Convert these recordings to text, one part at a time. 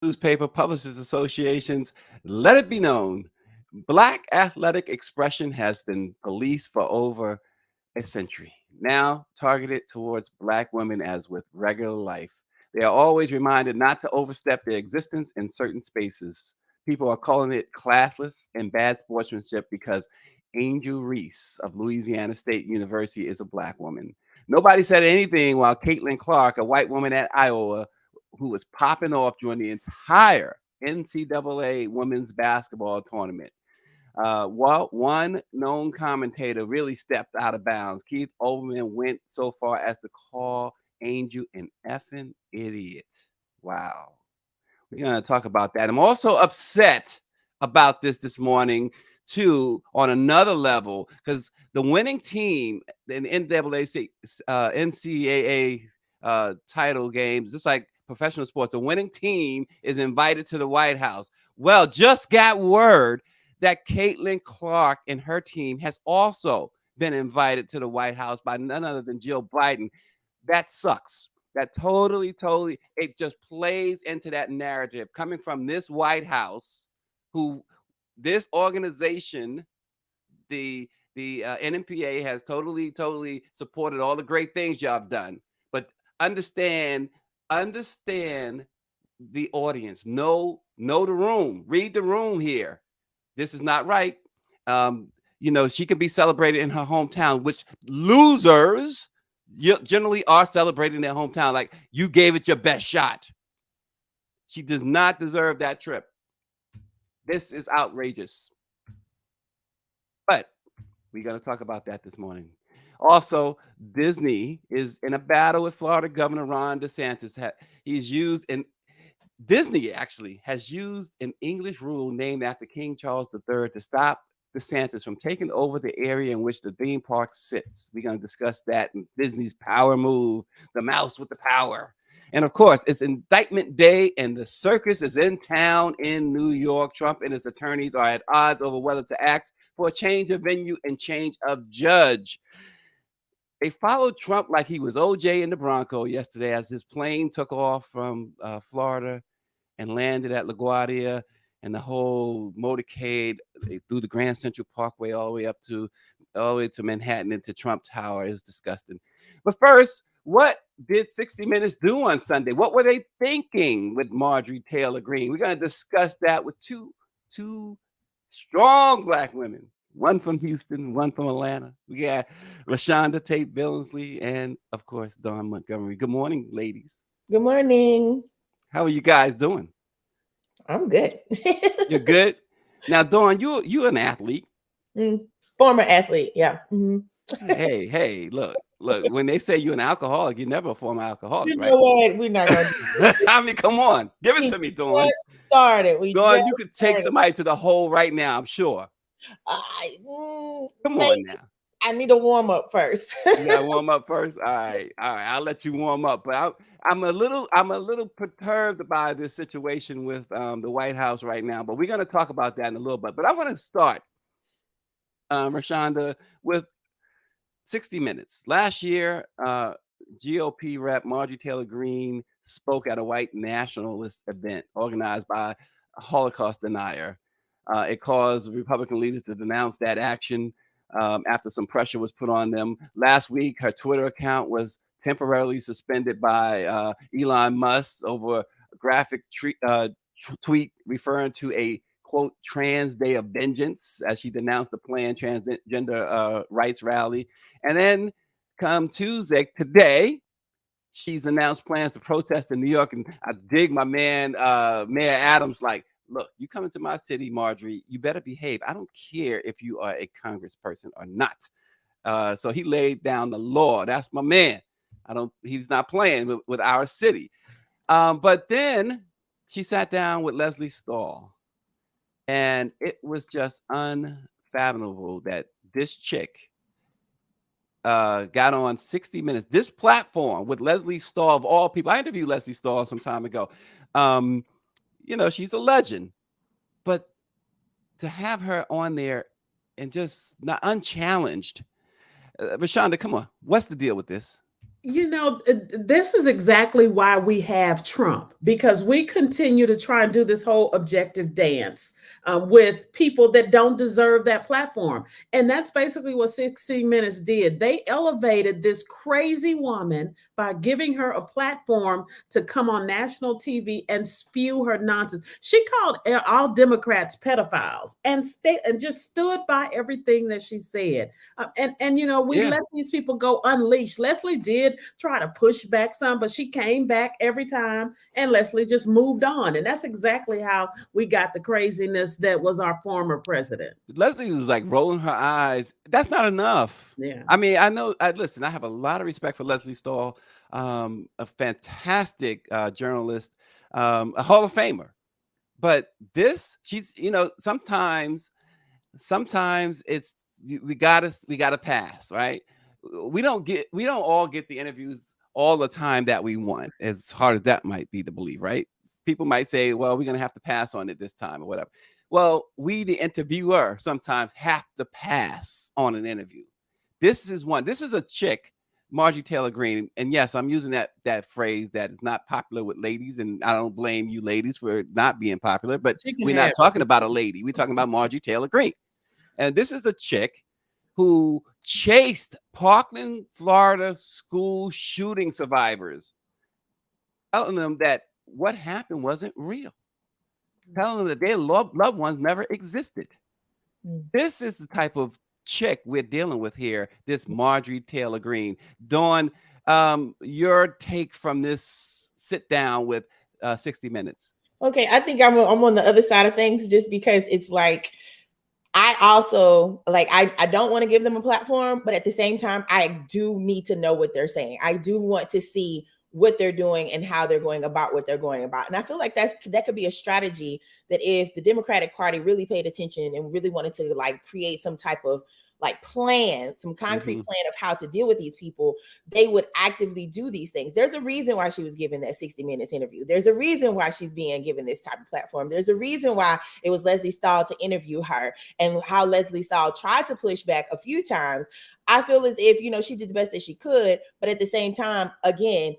Newspaper Publishers Association's Let It Be Known. Black athletic expression has been policed for over a century, now targeted towards Black women as with regular life. They are always reminded not to overstep their existence in certain spaces. People are calling it classless and bad sportsmanship because Angel Reece of Louisiana State University is a Black woman. Nobody said anything while Caitlin Clark, a white woman at Iowa, who was popping off during the entire NCAA women's basketball tournament. Well, one known commentator really stepped out of bounds. Keith Olbermann went so far as to call Angel an effing idiot. Wow. We're going to talk about that. I'm also upset about this morning, too, on another level, because the winning team in NCAA title games, just like professional sports, the winning team is invited to the White House. Well, just got word that Caitlin Clark and her team has also been invited to the White House by none other than Jill Biden. That sucks. That totally, it just plays into that narrative coming from this White House, who this organization, the NMPA has totally supported all the great things y'all have done. But understand the audience. Know the room. Read the room here. This is not right. She could be celebrated in her hometown, which losers generally are celebrating their hometown. Like, you gave it your best shot. She does not deserve that trip. This is outrageous. But we're going to talk about that this morning. Also, Disney is in a battle with Florida Governor Ron DeSantis. Disney actually has used an English rule named after King Charles III to stop DeSantis from taking over the area in which the theme park sits. We're going to discuss that in Disney's power move, the mouse with the power. And of course, it's indictment day and the circus is in town in New York. Trump and his attorneys are at odds over whether to act for a change of venue and change of judge. They followed Trump like he was OJ in the Bronco yesterday as his plane took off from Florida and landed at LaGuardia, and the whole motorcade through the Grand Central Parkway all the way to Manhattan into Trump Tower is disgusting. But first, what did 60 Minutes do on Sunday? What were they thinking with Marjorie Taylor Greene? We're going to discuss that with two strong Black women. One from Houston, one from Atlanta. We got Rashonda Tate Billingsley and, of course, Dawn Montgomery. Good morning, ladies. Good morning. How are you guys doing? I'm good. You're good? Now, Dawn, you're an athlete. Former athlete, yeah. Mm-hmm. Hey, look. When they say you're an alcoholic, you're never a former alcoholic, you know what? We're not going to I mean, come on. Give it to me, Dawn. Started. Dawn, you could take somebody to the hole right now, I'm sure. Come on now. I need a warm up first. You gotta warm up first. All right. I'll let you warm up. But I'm a little perturbed by this situation with the White House right now. But we're gonna talk about that in a little bit. But I want to start, Rashonda, with 60 Minutes. Last year, GOP rep Marjorie Taylor Greene spoke at a white nationalist event organized by a Holocaust denier. It caused Republican leaders to denounce that action after some pressure was put on them. Last week, her Twitter account was temporarily suspended by Elon Musk over a graphic tweet referring to a, quote, trans day of vengeance as she denounced the planned transgender rights rally. And then come Tuesday, today, she's announced plans to protest in New York. And I dig my man, Mayor Adams, like, look, you come into my city, Marjorie, you better behave. I don't care if you are a congressperson or not. So he laid down the law. That's my man. He's not playing with our city. But then she sat down with Leslie Stahl, and it was just unfathomable that this chick got on 60 Minutes, this platform with Leslie Stahl of all people. I interviewed Leslie Stahl some time ago. She's a legend, but to have her on there and just not unchallenged, Rashonda, come on, what's the deal with this? This is exactly why we have Trump, because we continue to try and do this whole objective dance with people that don't deserve that platform. And that's basically what 60 Minutes did. They elevated this crazy woman by giving her a platform to come on national TV and spew her nonsense. She called all Democrats pedophiles and just stood by everything that she said. We Yeah. let these people go unleashed. Leslie did try to push back some, but she came back every time, and Leslie just moved on. And that's exactly how we got the craziness that was our former president. Leslie was like rolling her eyes. That's not enough. Yeah. I mean, I know. Listen, I have a lot of respect for Leslie Stahl, a fantastic journalist, a Hall of Famer. But she's, sometimes we gotta pass, right? We don't all get the interviews all the time that we want, as hard as that might be to believe, right? People might say, well, we're gonna have to pass on it this time or whatever. Well, we, the interviewer, sometimes have to pass on an interview. This is a chick, Marjorie Taylor Greene, and yes, I'm using that phrase that is not popular with ladies, and I don't blame you ladies for not being popular, but we're not talking about a lady. We're talking about Marjorie Taylor Greene. And this is a chick who chased Parkland, Florida school shooting survivors, telling them that what happened wasn't real, telling them that their loved ones never existed. This is the type of chick we're dealing with here, this Marjorie Taylor Greene. Dawn, your take from this sit down with 60 Minutes. Okay, I think I'm on the other side of things, just because it's like, I also I don't want to give them a platform, but at the same time, I do need to know what they're saying. I do want to see what they're doing and how they're going about what they're going about. And I feel like that could be a strategy that if the Democratic Party really paid attention and really wanted to create some type of plan, some concrete plan of how to deal with these people, they would actively do these things. There's a reason why she was given that 60 Minutes interview. There's a reason why she's being given this type of platform. There's a reason why it was Leslie Stahl to interview her, and how Leslie Stahl tried to push back a few times. I feel as if, she did the best that she could, but at the same time, again,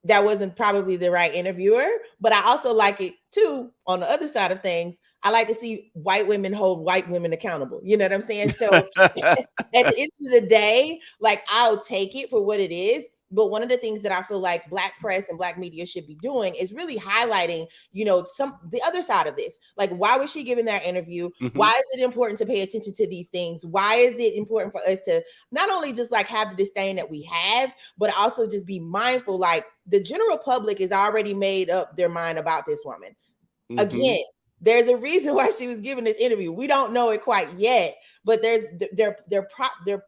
that wasn't probably the right interviewer. But I also like it too, on the other side of things, I like to see white women hold white women accountable. You know what I'm saying? So at the end of the day, I'll take it for what it is. But one of the things that I feel like Black press and Black media should be doing is really highlighting, the other side of this. Why was she giving that interview? Why is it important to pay attention to these things? Why is it important for us to not only just have the disdain that we have, but also just be mindful, the general public has already made up their mind about this woman. Again, there's a reason why she was giving this interview. We don't know it quite yet, but they're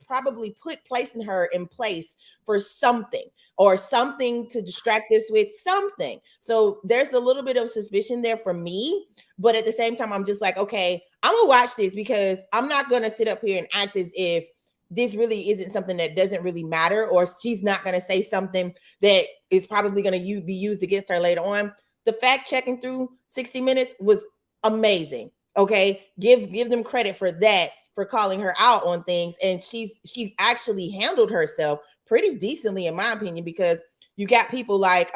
probably placing her in place for something, or something to distract us with something. So there's a little bit of suspicion there for me, but at the same time, I'm just okay, I'm gonna watch this, because I'm not gonna sit up here and act as if this really isn't something that doesn't really matter, or she's not gonna say something that is probably gonna be used against her later on. The fact checking through 60 Minutes was amazing. Okay, give them credit for that, for calling her out on things, and she actually handled herself pretty decently, in my opinion, because you got people like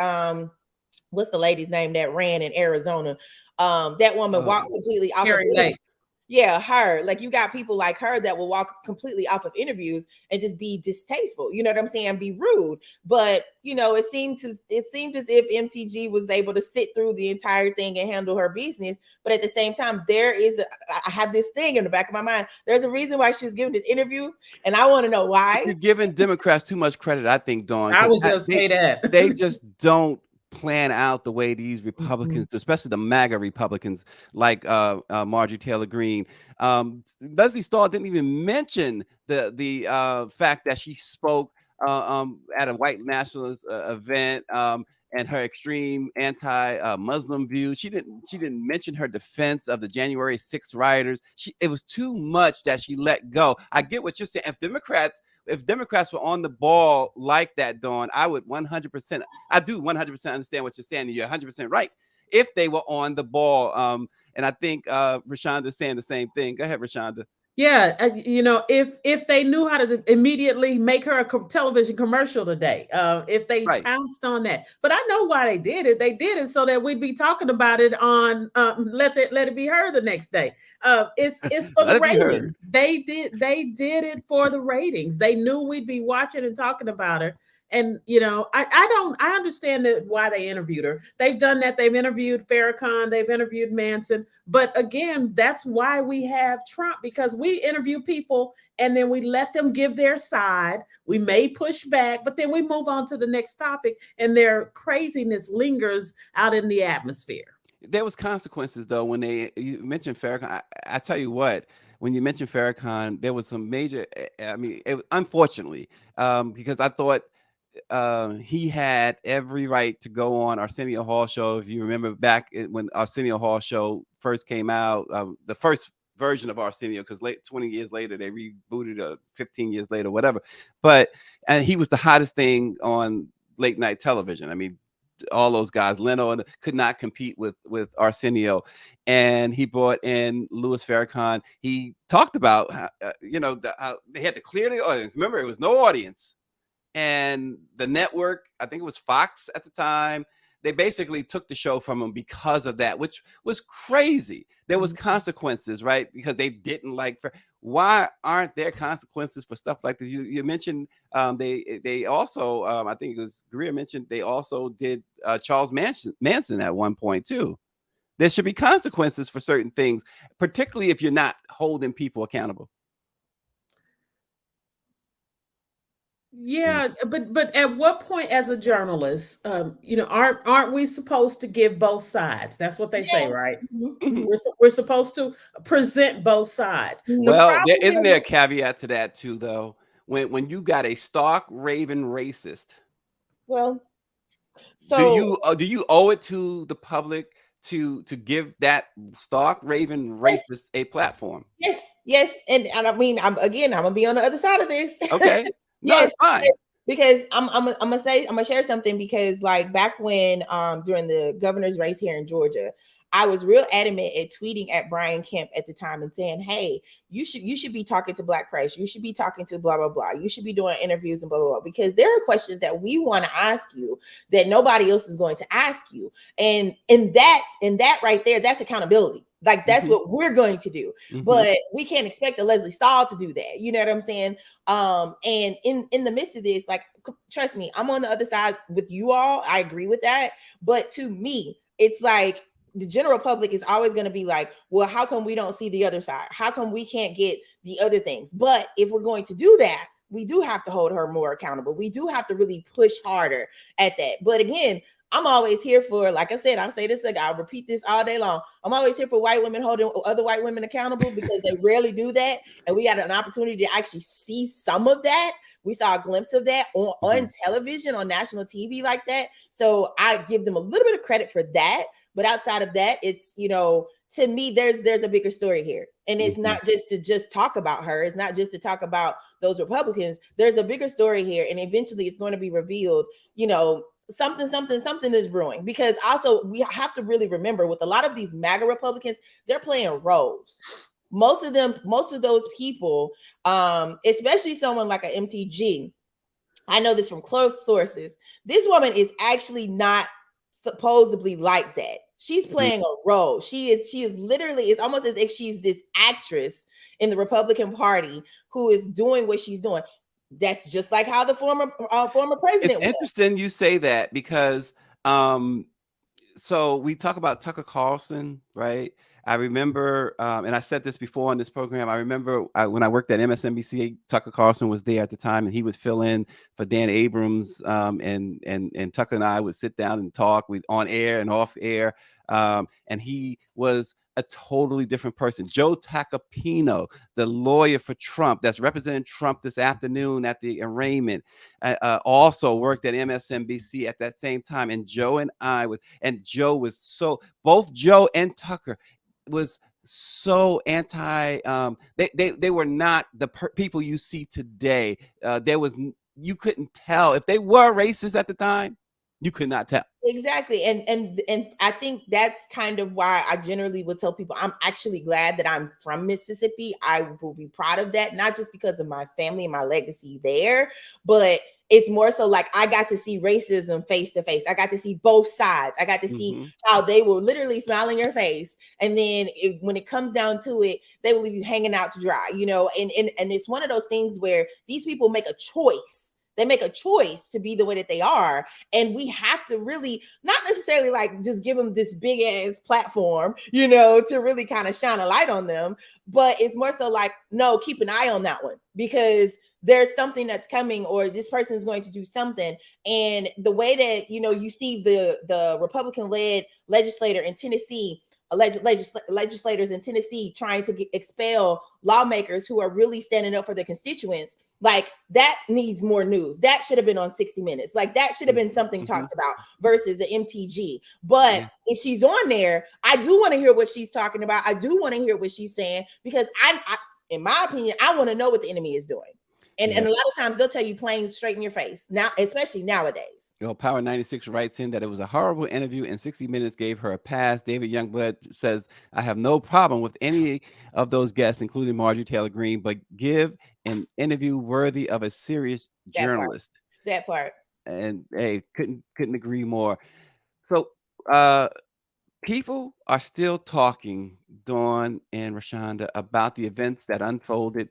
what's the lady's name that ran in Arizona? That woman walked completely off of it. Yeah, her. You got people like her that will walk completely off of interviews and just be distasteful. You know what I'm saying? Be rude. But it seemed as if MTG was able to sit through the entire thing and handle her business. But at the same time, I have this thing in the back of my mind. There's a reason why she was giving this interview, and I want to know why. You're giving Democrats too much credit, I think, Dawn. I would just say that they just don't plan out the way these Republicans, especially the MAGA Republicans, like Marjorie Taylor Greene. Leslie Stahl didn't even mention the fact that she spoke at a white nationalist event, and her extreme anti-Muslim view. She didn't mention her defense of the January 6th rioters. It was too much that she let go. I get what you're saying. If Democrats were on the ball like that, Dawn, I would 100%. I do 100% understand what you're saying. And you're 100% right. If they were on the ball, and I think Rashonda's saying the same thing. Go ahead, Rashonda. Yeah, if they knew how to immediately make her a television commercial today, if they Right. pounced on that. But I know why they did it. They did it so that we'd be talking about it on let it be heard the next day. It's for Let the it be heard. ratings. They did it for the ratings. They knew we'd be watching and talking about her. And I understand that why they interviewed her. They've done that. They've interviewed Farrakhan. They've interviewed Manson. But again, that's why we have Trump, because we interview people and then we let them give their side. We may push back, but then we move on to the next topic, and their craziness lingers out in the atmosphere. There was consequences though when you mentioned Farrakhan. I tell you what, when you mentioned Farrakhan, there was some major. I mean, unfortunately, because I thought he had every right to go on Arsenio Hall show. If you remember back when Arsenio Hall show first came out, the first version of Arsenio, because 20 years later they rebooted it, 15 years later, whatever. And he was the hottest thing on late night television. I mean, all those guys, Leno, could not compete with Arsenio. And he brought in Louis Farrakhan. He talked about how, how they had to clear the audience. Remember, it was no audience. And the network, I think it was Fox at the time, they basically took the show from him because of that, which was crazy. There was consequences, right? Because they didn't like. Why aren't there consequences for stuff like this? You mentioned they also, I think it was Greer mentioned, they also did Charles Manson at one point too. There should be consequences for certain things, particularly if you're not holding people accountable. Yeah, but at what point, as a journalist, aren't we supposed to give both sides? That's what they say, right? Mhm. We're supposed to present both sides. The Well, problem there is, a caveat to that too, though? When you got a stark raven racist, Well, do so you owe it to the public to give that stark raven yes, racist a platform? yes, and I mean, I'm gonna be on the other side of this. Okay, no, Yes, it's fine. because I'm gonna share something, because like back when during the governor's race here in Georgia, I was real adamant at tweeting at Brian Kemp at the time and saying, hey, you should be talking to Black press, you should be talking to blah blah blah, you should be doing interviews and blah blah blah, because there are questions that we want to ask you that nobody else is going to ask you, and that right there, that's accountability. Like that's Mhm, what we're going to do, mhm. but we can't expect a Leslie Stahl to do that. You know what I'm saying? And in the midst of this, like, trust me, I'm on the other side with you all. I agree with that. But to me, it's like the general public is always going to be like, well, how come we don't see the other side? How come we can't get the other things? But if we're going to do that, we do have to hold her more accountable. We do have to really push harder at that. But again, I'm always here for, like I said, I'll say this, like, I'll repeat this all day long. I'm always here for white women holding other white women accountable, because they rarely do that. And we got an opportunity to actually see some of that. We saw a glimpse of that on television, on national TV like that. So I give them a little bit of credit for that. But outside of that, it's, to me, there's a bigger story here. And it's Mhm. not just to just talk about her. It's not just to talk about those Republicans. There's a bigger story here. And eventually it's going to be revealed, something is brewing, because also we have to really remember, with a lot of these MAGA Republicans, they're playing roles. Most of those people, especially someone like a MTG, I know this from close sources, this woman is actually not supposedly like that. She's playing a role. She is literally, it's almost as if she's this actress in the Republican Party who is doing what she's doing. That's just like how the former It's president was. interesting you say that because, so we talk about Tucker Carlson, right? I remember, and I said this before on this program. I remember when I worked at MSNBC, Tucker Carlson was there at the time, and he would fill in for Dan Abrams, and Tucker and I would sit down and talk. We on air and off air, and he was a totally different person. Joe Tacopino, the lawyer for Trump, that's representing Trump this afternoon at the arraignment, also worked at MSNBC at that same time. And Joe and I would, and Joe was both Joe and Tucker was so anti. They were not the people you see today. You couldn't tell if they were racist at the time. You could not tell. Exactly. And I think that's kind of why I generally would tell people I'm actually glad that I'm from Mississippi. I will be proud of that, not just because of my family and my legacy there, but it's more so like I got to see racism face to face. I got to see both sides. I got to see how they will literally smile in your face. And then when it comes down to it, they will leave you hanging out to dry, you know, and it's one of those things where these people make a choice. They make a choice to be the way that they are. And we have to really not necessarily like just give them this big ass platform, you know, to really kind of shine a light on them. But it's more so like, no, keep an eye on that one because there's something that's coming or this person is going to do something. And the way that, you know, you see the Republican led legislator in Tennessee, legislators in Tennessee trying to expel lawmakers who are really standing up for their constituents, like that needs more news. That should have been on 60 Minutes. Like that should have been something talked about versus the MTG. But if she's on there, I do want to hear what she's talking about. I do want to hear what she's saying because I in my opinion, I want to know what the enemy is doing. And a lot of times they'll tell you plain straight in your face now, especially nowadays. Power 96 writes in that it was a horrible interview and 60 Minutes gave her a pass. David Youngblood says, I have no problem with any of those guests, including Marjorie Taylor Greene, but give an interview worthy of a serious journalist. That part. And hey, couldn't agree more. So people are still talking, Dawn and Rashonda, about the events that unfolded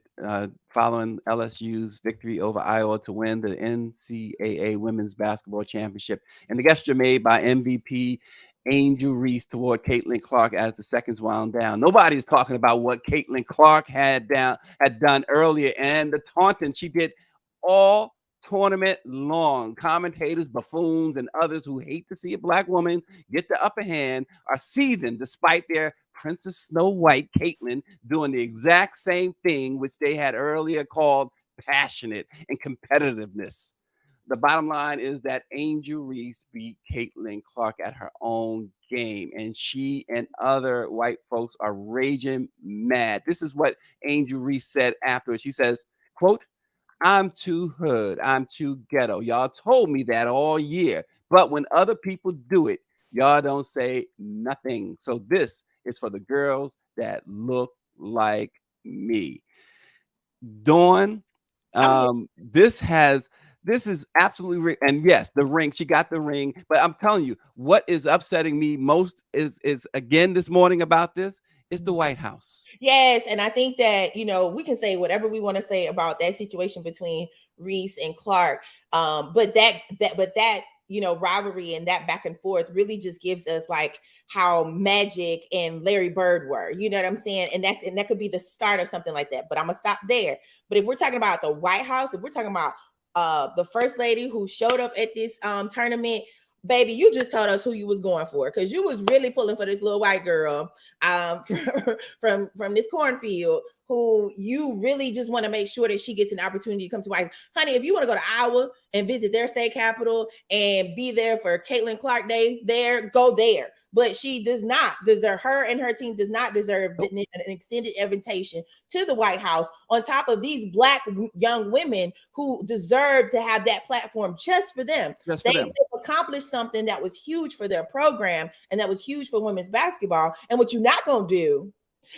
following LSU's victory over Iowa to win the NCAA Women's Basketball Championship, and the gesture made by MVP Angel Reece toward Caitlin Clark as the seconds wound down. Nobody's talking about what Caitlin Clark had done earlier and the taunting she did all tournament long. Commentators, buffoons, and others who hate to see a black woman get the upper hand are seething despite their Princess Snow White, Caitlin, doing the exact same thing which they had earlier called passionate and competitiveness. The bottom line is that Angel Reece beat Caitlin Clark at her own game, and she and other white folks are raging mad. This is what Angel Reece said afterwards. She says, quote, I'm too hood. I'm too ghetto. Y'all told me that all year. But when other people do it, y'all don't say nothing. So this is for the girls that look like me. Dawn, this is absolutely, and yes, the ring, she got the ring. But I'm telling you, what is upsetting me most is again this morning about this is the White House. Yes, and I think that, you know, we can say whatever we want to say about that situation between Reece and Clark, but that you know, rivalry and that back and forth really just gives us like how Magic and Larry Bird were. You know what I'm saying? And that could be the start of something like that. But I'm gonna stop there. But if we're talking about the White House, if we're talking about the first lady who showed up at this tournament, baby, you just told us who you was going for because you was really pulling for this little white girl from this cornfield who you really just want to make sure that she gets an opportunity to come to White House. Honey, if you want to go to Iowa and visit their state capital and be there for Caitlin Clark Day, go there. But she does not deserve, her and her team does not deserve an extended invitation to the White House on top of these Black young women who deserve to have that platform just for them. They've accomplished something that was huge for their program and that was huge for women's basketball. And what you're not going to do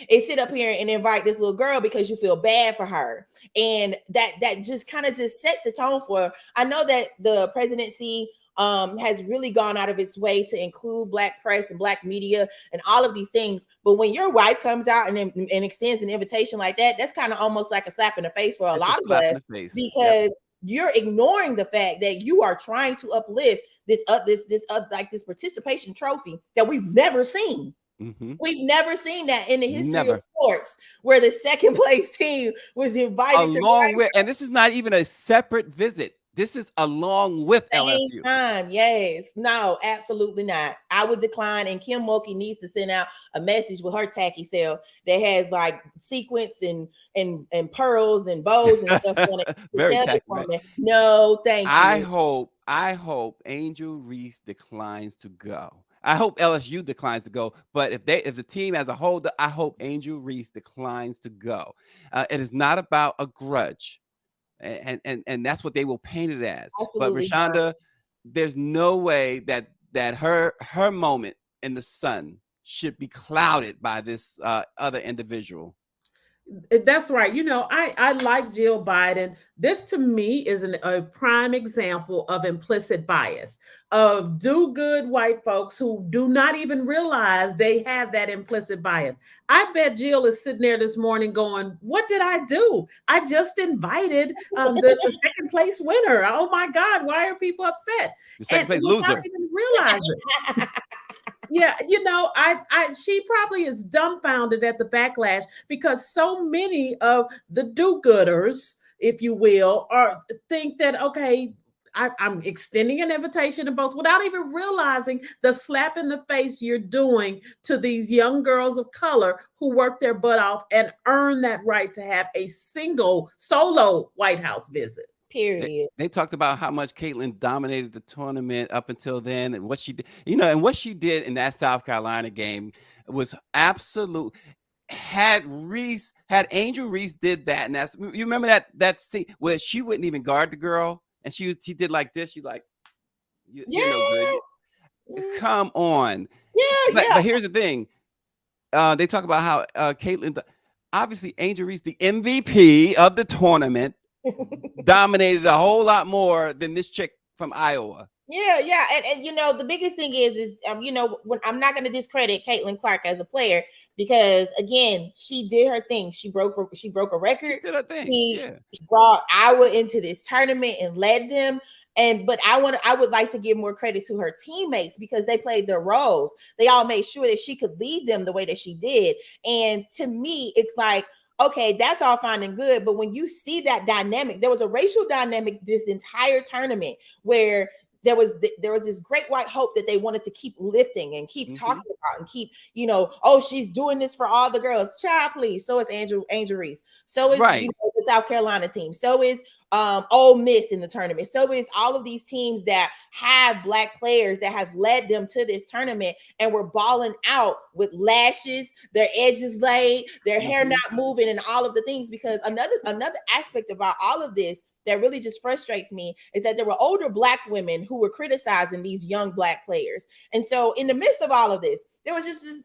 is sit up here and invite this little girl because you feel bad for her. And that just kind of just sets the tone for her. I know that the presidency has really gone out of its way to include Black press and Black media and all of these things. But when your wife comes out and extends an invitation like that, that's kind of almost like a slap in the face for a lot of us because you're ignoring the fact that you are trying to uplift this participation trophy that we've never seen. Mm-hmm. We've never seen that in the history of sports where the second place team was invited along with, and this is not even a separate visit. This is along with LSU. Yes. No, absolutely not. I would decline. And Kim Mulkey needs to send out a message with her tacky self that has like sequins and pearls and bows and stuff on it. Very tacky. No, thank you. I hope Angel Reece declines to go. I hope LSU declines to go, but if the team as a whole, I hope Angel Reece declines to go. It is not about a grudge. And that's what they will paint it as. Absolutely. But Rashonda, there's no way that her moment in the sun should be clouded by this other individual. That's right. I like Jill Biden. This to me is a prime example of implicit bias, of do good white folks who do not even realize they have that implicit bias. I bet Jill is sitting there this morning going, what did I do? I just invited the second place winner. Oh my God, why are people upset? The second place loser. Even realize it. Yeah, she probably is dumbfounded at the backlash because so many of the do-gooders, if you will, think that, okay, I'm extending an invitation to both without even realizing the slap in the face you're doing to these young girls of color who work their butt off and earn that right to have a single solo White House visit. Period. They talked about how much Caitlyn dominated the tournament up until then, and what she did, and what she did in that South Carolina game was absolute. Had Angel Reece did that, and you remember that scene where she wouldn't even guard the girl, and she did like this. She's like, you're no good. Come on. But here's the thing. They talk about how Caitlyn, obviously Angel Reece, the MVP of the tournament, dominated a whole lot more than this chick from Iowa. Yeah. And the biggest thing is when I'm not going to discredit Caitlin Clark as a player, because again, she did her thing. She broke a record. She did her thing. She brought Iowa into this tournament and led them. But I would like to give more credit to her teammates because they played their roles. They all made sure that she could lead them the way that she did. And to me, it's like, okay, that's all fine and good. But when you see that dynamic, there was a racial dynamic this entire tournament where there was this great white hope that they wanted to keep lifting and keep talking about and keep, she's doing this for all the girls. Child, please. So is Angel Reece. So is the South Carolina team. So is Ole Miss in the tournament. So is all of these teams that have Black players that have led them to this tournament and were balling out with lashes, their edges laid, their hair not moving, and all of the things. Because another aspect about all of this that really just frustrates me is that there were older Black women who were criticizing these young Black players. And so in the midst of all of this, there was just this,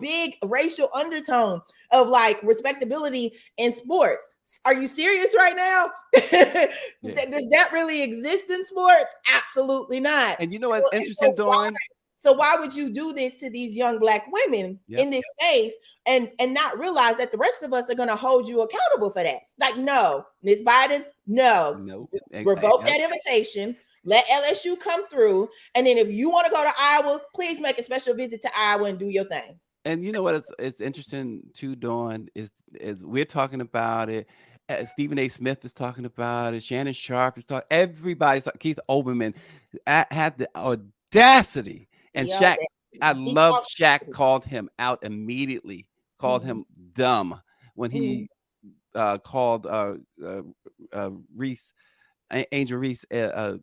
big racial undertone of like respectability in sports. Are you serious right now? Does that really exist in sports? Absolutely not. And you know what's interesting, Dawn? So why would you do this to these young Black women in this space and not realize that the rest of us are going to hold you accountable for that? Like, no, Ms. Biden, no. Revoke that invitation. Let LSU come through. And then if you want to go to Iowa, please make a special visit to Iowa and do your thing. And you know what it's interesting too, Dawn, is we're talking about it. Stephen A. Smith is talking about it. Shannon Sharp is talking. Everybody's talking. Keith Olbermann had the audacity. And Shaq, I love Shaq called him out immediately, called him dumb when he called Reece, Angel Reece, an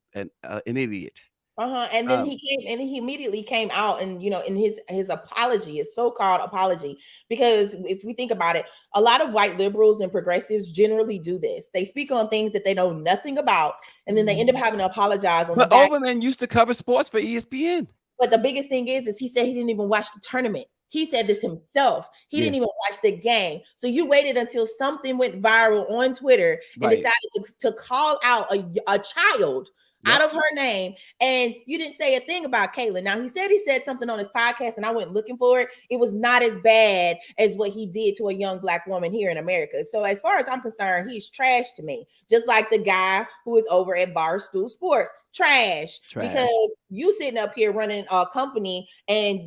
idiot. And then he immediately came out and, in his apology, his so-called apology, because if we think about it, a lot of white liberals and progressives generally do this. They speak on things that they know nothing about, and then they end up having to apologize. But Olbermann used to cover sports for ESPN. But the biggest thing is he said he didn't even watch the tournament. He said this himself. He didn't even watch the game. So you waited until something went viral on Twitter and decided to call out a child out of her name, and you didn't say a thing about Caitlyn. Now, he said something on his podcast, and I went looking for it. It was not as bad as what he did to a young Black woman here in America. So as far as I'm concerned, he's trash to me, just like the guy who is over at Barstool Sports. Trash. Because you sitting up here running a company and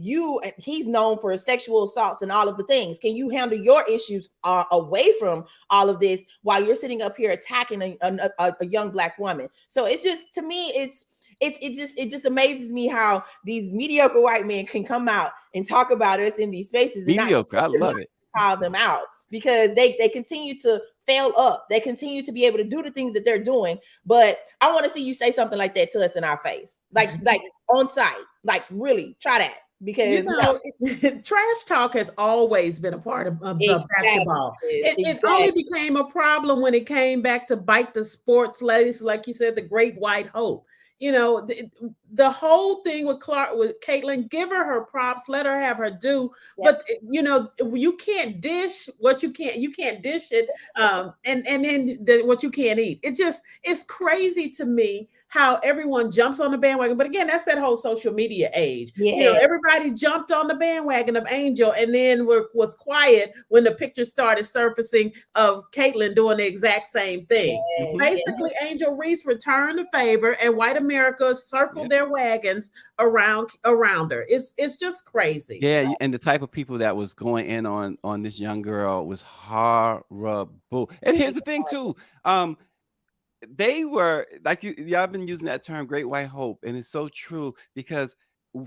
he's known for sexual assaults and all of the things. Can you handle your issues away from all of this while you're sitting up here attacking a young Black woman? So it's just, to me, it just amazes me how these mediocre white men can come out and talk about us in these spaces. Mediocre, I love it. Call them out because they continue to fail up. They continue to be able to do the things that they're doing. But I want to see you say something like that to us in our face, like on site, like really try that. Because trash talk has always been a part of basketball. It only became a problem when it came back to bite the sports ladies, like you said, the great white hope. You know, the whole thing with Caitlyn, give her props, let her have her due. Yep. But you know, you can't dish what you can't dish it, and then what you can't eat. It's crazy to me how everyone jumps on the bandwagon. But again, that's that whole social media age. Yeah. You know, everybody jumped on the bandwagon of Angel, and then was quiet when the picture started surfacing of Caitlyn doing the exact same thing. Yes. Basically, Angel Reece returned the favor, and white America circled their wagons around her. It's just crazy. Yeah, and the type of people that was going in on this young girl was horrible. And here's the thing too. They were like y'all been using that term "Great White Hope," and it's so true because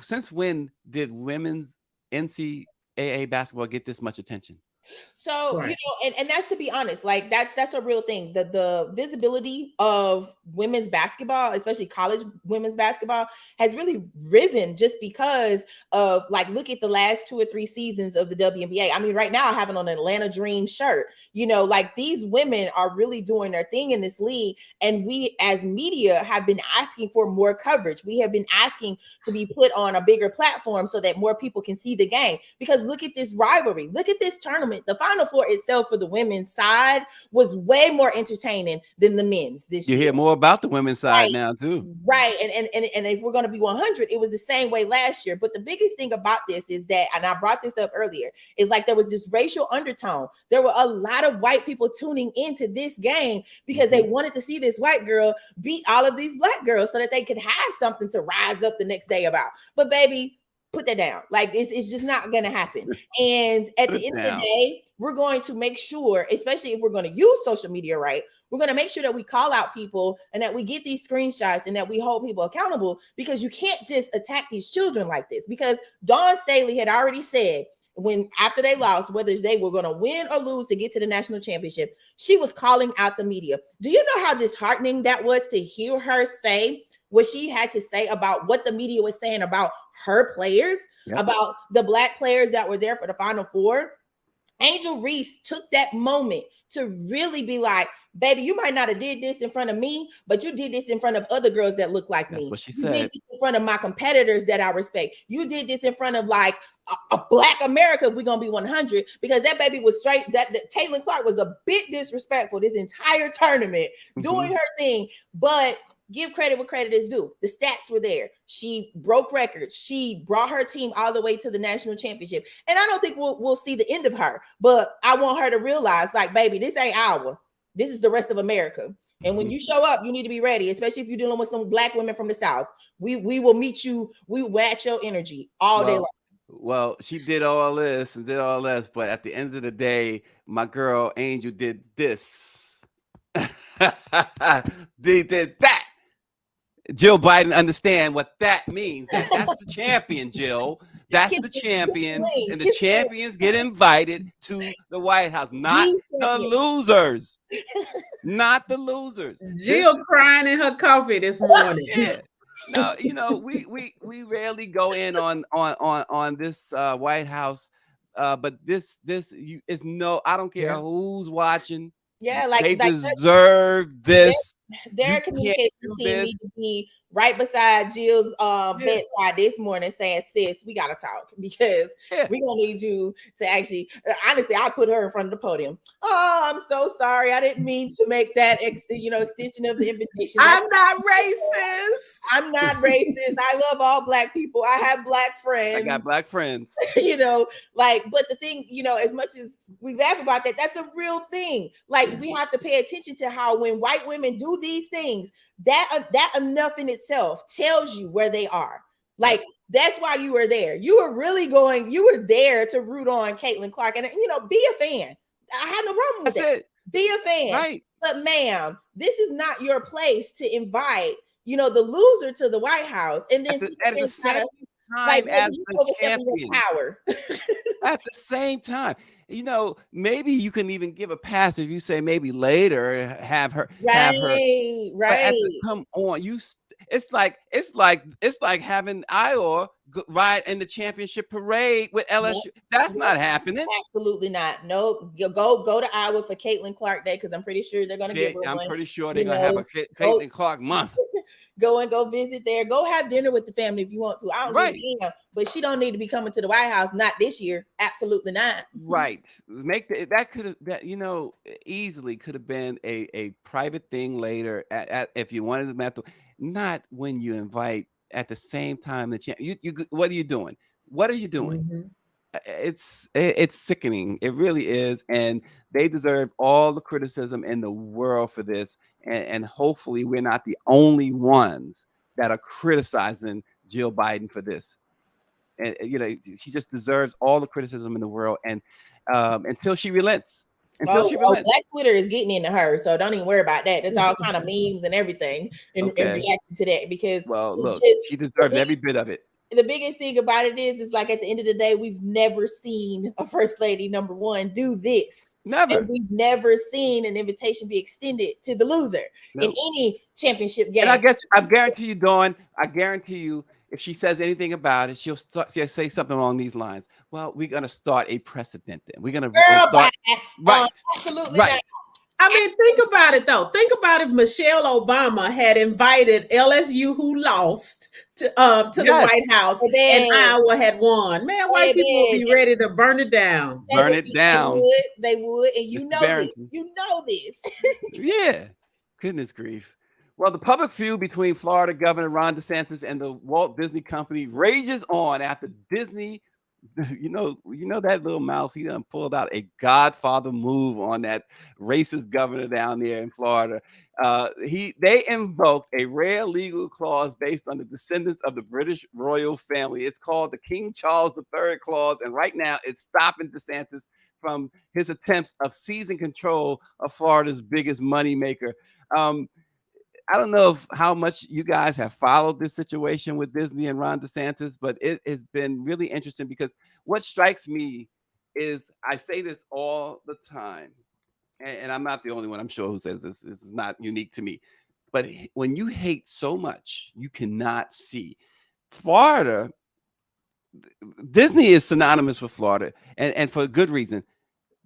since when did women's NCAA basketball get this much attention? So, Right. you know, and that's to be honest, like that's a real thing. The visibility of women's basketball, especially college women's basketball, has really risen just because of like look at the last 2 or 3 seasons of the WNBA. I mean, right now I have on an Atlanta Dream shirt. You know, like these women are really doing their thing in this league, and we as media have been asking for more coverage. We have been asking to be put on a bigger platform so that more people can see the game. Because look at this rivalry, look at this tournament. The Final Four itself for the women's side was way more entertaining than the men's this year. You hear more about the women's side now too. Right. And if we're going to be 100, it was the same way last year. But the biggest thing about this is that, and I brought this up earlier, is like there was this racial undertone. There were a lot of white people tuning into this game because they wanted to see this white girl beat all of these black girls so that they could have something to rise up the next day about. But baby, put that down. Like it's just not going to happen. And at the end of the day, we're going to make sure, especially if we're going to use social media right, we're going to make sure that we call out people and that we get these screenshots and that we hold people accountable, because you can't just attack these children like this. Because Dawn Staley had already said when after they lost, whether they were going to win or lose to get to the national championship, she was calling out the media. Do you know how disheartening that was to hear her say what she had to say about what the media was saying about her players, about the black players that were there for the Final Four? Angel Reece took that moment to really be like, baby, you might not have did this in front of me, but you did this in front of other girls that look like me. What she You said. did this in front of my competitors that I respect. You did this in front of like a black America if we're going to be 100, because that baby was straight. That Caitlin Clark was a bit disrespectful this entire tournament, doing her thing. But give credit where credit is due. The stats were there. She broke records. She brought her team all the way to the national championship. And I don't think we'll see the end of her, but I want her to realize, like, baby, this ain't our. This is the rest of America. And when you show up, you need to be ready, especially if you're dealing with some black women from the South. We will meet you. We match your energy all day long. Well, she did all this and did all this, but at the end of the day, my girl Angel did this. They did that. Jill Biden understand what that means. That's the champion, Jill. That's the champion, and the champions get invited to the White House, not the losers. Not the losers. Jill crying in her coffee this morning. Yeah. No, you know, we rarely go in on this White House, but this is no. I don't care who's watching. Yeah, like they deserve this. Their communication team needs to be right beside Jill's bedside this morning saying, sis, we got to talk, because we're going to need you to actually, honestly, I put her in front of the podium. Oh, I'm so sorry. I didn't mean to make that, extension of the invitation. I'm not racist. I'm not racist. I love all black people. I have black friends. I got black friends. But the thing, as much as we laugh about that, that's a real thing. Like, we have to pay attention to how when white women do these things, that enough in itself tells you where they are. Like, that's why you were there. You were there to root on Caitlin Clark, and be a fan. I have no problem with that. Be a fan. Right. But ma'am, this is not your place to invite, the loser to the White House and then at the same time as the champion. Power. At the same time. Maybe you can even give a pass if you say maybe later have her. Right. Come on, it's like having Iowa ride in the championship parade with LSU. That's not happening. Absolutely not. No, you go to Iowa for Caitlin Clark Day, because I'm pretty sure they're going to give her one. I'm pretty sure they're going to have a Caitlin Clark month. go visit there. Go have dinner with the family if you want to. I don't give a damn. But she don't need to be coming to the White House. Not this year. Absolutely not. Right. That could have easily could have been a private thing later if you wanted to not when you invite at the same time that you what are you doing? What are you doing? Mm-hmm. It's sickening. It really is. And they deserve all the criticism in the world for this. And hopefully we're not the only ones that are criticizing Jill Biden for this. And she just deserves all the criticism in the world. And until she relents. Black Twitter is getting into her, so don't even worry about that. There's all kind of memes and everything in reaction to that, because look, she deserves every bit of it. The biggest thing about it is like at the end of the day, we've never seen a first lady, number one, do this. Never. And we've never seen an invitation be extended to the loser in any championship game. And I guarantee you, Dawn, if she says anything about it, she'll say something along these lines. Well, we're going to start a precedent then. We're going to start. Right. Absolutely right. Not. I mean, think about it, though. Think about if Michelle Obama had invited LSU, who lost, to the White House, and Iowa had won. Man, white people would be ready to burn it down. They would. And you know this. You know this. Yeah. Goodness grief. Well, the public feud between Florida Governor Ron DeSantis and the Walt Disney Company rages on after Disney, you know that little mouse, he done pulled out a Godfather move on that racist governor down there in Florida. They invoked a rare legal clause based on the descendants of the British royal family. It's called the King Charles III clause, and right now it's stopping DeSantis from his attempts of seizing control of Florida's biggest moneymaker. I don't know how much you guys have followed this situation with Disney and Ron DeSantis, but it has been really interesting because what strikes me is, I say this all the time, and I'm not the only one, I'm sure, who says this. This is not unique to me. But when you hate so much, you cannot see. Florida, Disney is synonymous with Florida, and for a good reason.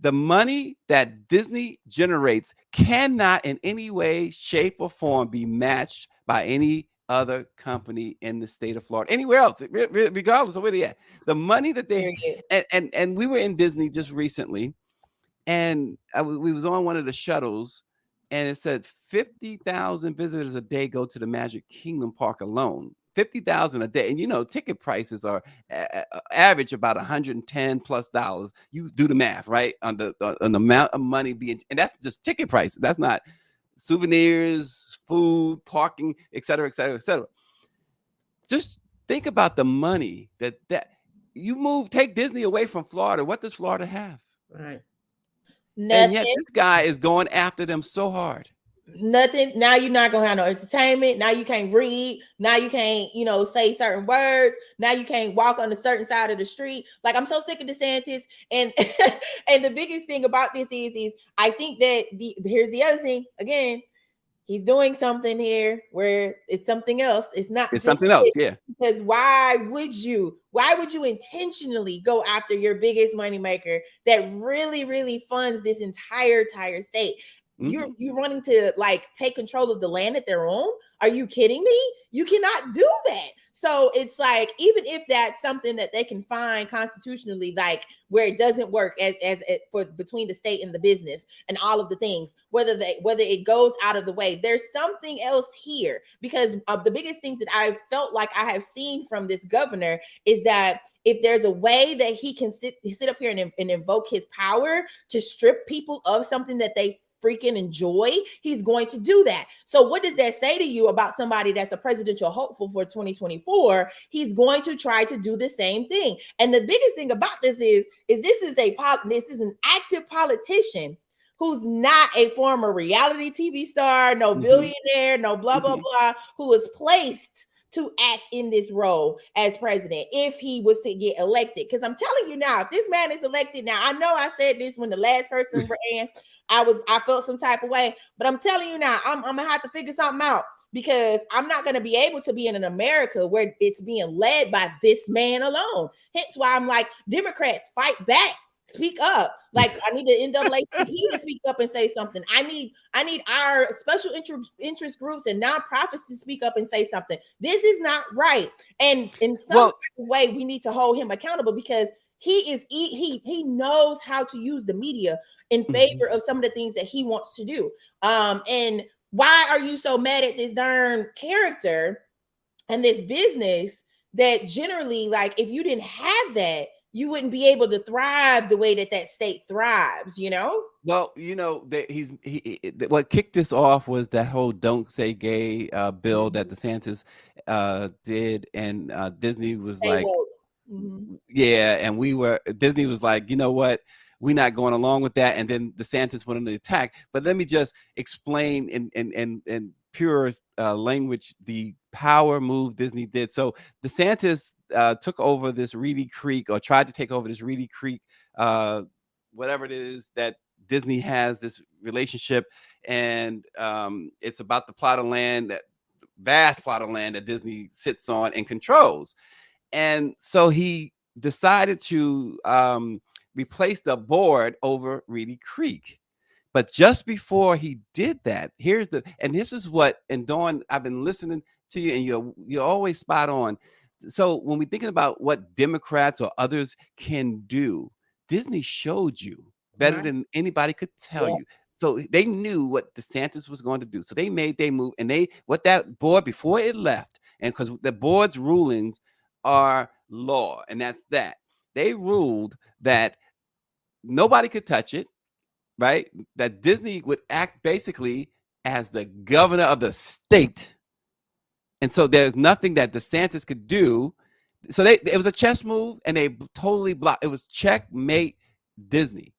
The money that Disney generates cannot in any way, shape, or form be matched by any other company in the state of Florida, anywhere else, regardless of where they at. The money that they and we were in Disney just recently, and we was on one of the shuttles, and it said 50,000 visitors a day go to the Magic Kingdom Park alone. 50,000 a day, and ticket prices are average about $110+. You do the math, right? On the amount of money being, and that's just ticket prices. That's not souvenirs, food, parking, et cetera, et cetera, et cetera. Just think about the money that you take Disney away from Florida. What does Florida have? Right. Nothing. And yet this guy is going after them so hard. Nothing. Now you're not gonna have no entertainment. Now you can't read. Now you can't, say certain words. Now you can't walk on a certain side of the street. Like, I'm so sick of DeSantis. And and the biggest thing about this is I think that here's the other thing. Again, he's doing something here where it's something else. It's something else. Yeah. Because why would you intentionally go after your biggest moneymaker that really, really funds this entire state? You're wanting to take control of the land that they're on? Are you kidding me? You cannot do that. So it's like, even if that's something that they can find constitutionally, where it doesn't work as for between the state and the business and all of the things, whether it goes out of the way, there's something else here. Because of the biggest thing that I felt like I have seen from this governor is that if there's a way that he can sit up here and invoke his power to strip people of something that they freaking enjoy, he's going to do that. So what does that say to you about somebody that's a presidential hopeful for 2024? He's going to try to do the same thing. And the biggest thing about this is this is an active politician who's not a former reality TV star, no billionaire, no blah, blah, blah, who is placed to act in this role as president if he was to get elected. Because I'm telling you now, if this man is elected now, I know I said this when the last person ran, I felt some type of way, but I'm telling you now, I'm gonna have to figure something out, because I'm not going to be able to be in an America where it's being led by this man alone. Hence why I'm like, Democrats, fight back. speak up. Like, I need the NAACP to speak up and say something. I need our special interest groups and nonprofits to speak up and say something. This is not right. And in some type of way, we need to hold him accountable, because he knows how to use the media in favor of some of the things that he wants to do. And why are you so mad at this darn character and this business that generally, like, if you didn't have that, you wouldn't be able to thrive the way that state thrives, you know? Well, what kicked this off was that whole "Don't Say Gay" bill that DeSantis did, and Disney was like, yeah, and Disney was like, you know what, we're not going along with that, and then DeSantis went on the attack. But let me just explain in pure language the power move Disney did. So DeSantis took over this Reedy Creek, or tried to take over this Reedy Creek, whatever it is that Disney has this relationship, and it's about the plot of land, that vast plot of land that Disney sits on and controls. And so he decided to replace the board over Reedy Creek. But just before he did that, this is what, and Dawn, I've been listening to you, and you're always spot on. So when we're thinking about what Democrats or others can do, Disney showed you better than anybody could tell you. So they knew what DeSantis was going to do. So they made their move, and what that board, before it left, and because the board's rulings are law, and that's that. They ruled that nobody could touch it, right? That Disney would act basically as the governor of the state. And so there's nothing that DeSantis could do. So it was a chess move, and they totally blocked. It was checkmate Disney.